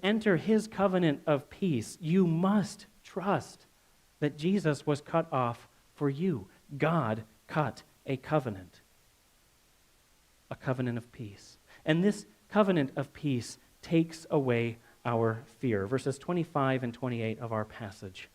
enter his covenant of peace, you must trust that Jesus was cut off for you. God cut a covenant of peace. And this covenant of peace takes away our fear. Verses 25 and 28 of our passage.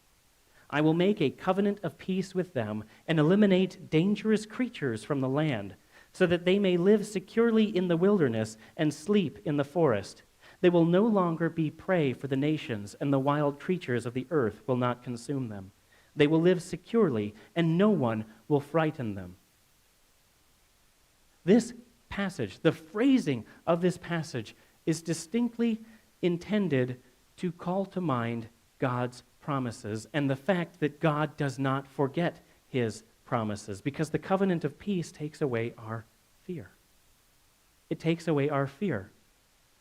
I will make a covenant of peace with them and eliminate dangerous creatures from the land, so that they may live securely in the wilderness and sleep in the forest. They will no longer be prey for the nations, and the wild creatures of the earth will not consume them. They will live securely, and no one will frighten them. This passage, the phrasing of this passage, is distinctly intended to call to mind God's promises and the fact that God does not forget his promises, because the covenant of peace takes away our fear. It takes away our fear.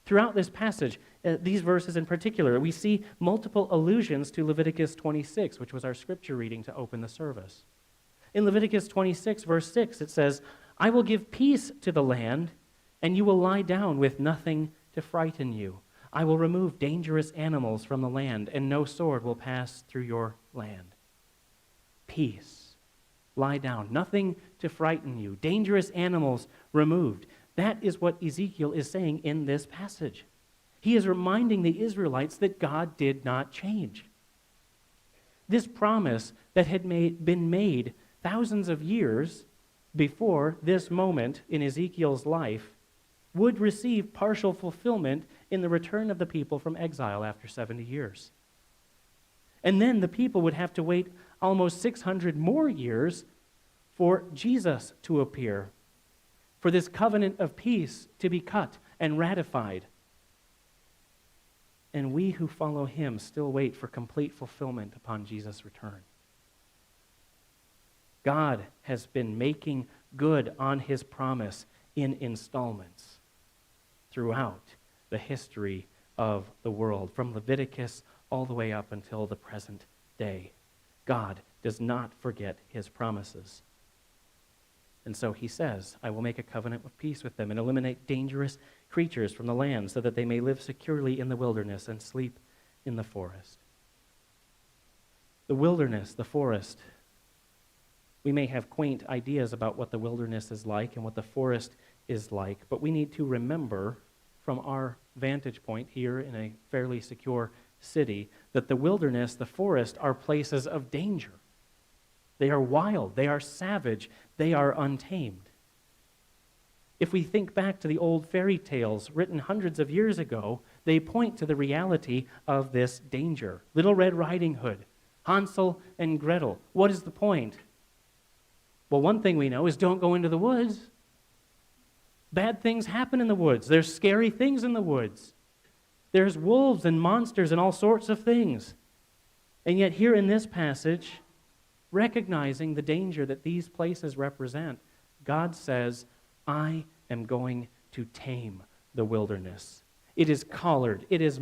Throughout this passage, these verses in particular, we see multiple allusions to Leviticus 26, which was our scripture reading to open the service. In Leviticus 26, verse 6, it says, I will give peace to the land, and you will lie down with nothing to frighten you. I will remove dangerous animals from the land, and no sword will pass through your land. Peace. Lie down. Nothing to frighten you. Dangerous animals removed. That is what Ezekiel is saying in this passage. He is reminding the Israelites that God did not change. This promise that had been made thousands of years before this moment in Ezekiel's life would receive partial fulfillment in the return of the people from exile after 70 years. And then the people would have to wait almost 600 more years for Jesus to appear, for this covenant of peace to be cut and ratified. And we who follow him still wait for complete fulfillment upon Jesus' return. God has been making good on his promise in installments throughout the history of the world, from Leviticus all the way up until the present day. God does not forget his promises. And so he says, I will make a covenant of peace with them and eliminate dangerous creatures from the land, so that they may live securely in the wilderness and sleep in the forest. The wilderness, the forest. We may have quaint ideas about what the wilderness is like and what the forest is like, but we need to remember from our vantage point here in a fairly secure city that the wilderness, the forest, are places of danger. They are wild, they are savage, they are untamed. If we think back to the old fairy tales written hundreds of years ago, they point to the reality of this danger. Little Red Riding Hood, Hansel and Gretel. What is the point? Well, one thing we know is don't go into the woods. Bad things happen in the woods. There's scary things in the woods. There's wolves and monsters and all sorts of things. And yet here in this passage, recognizing the danger that these places represent, God says, I am going to tame the wilderness. It is collared. It is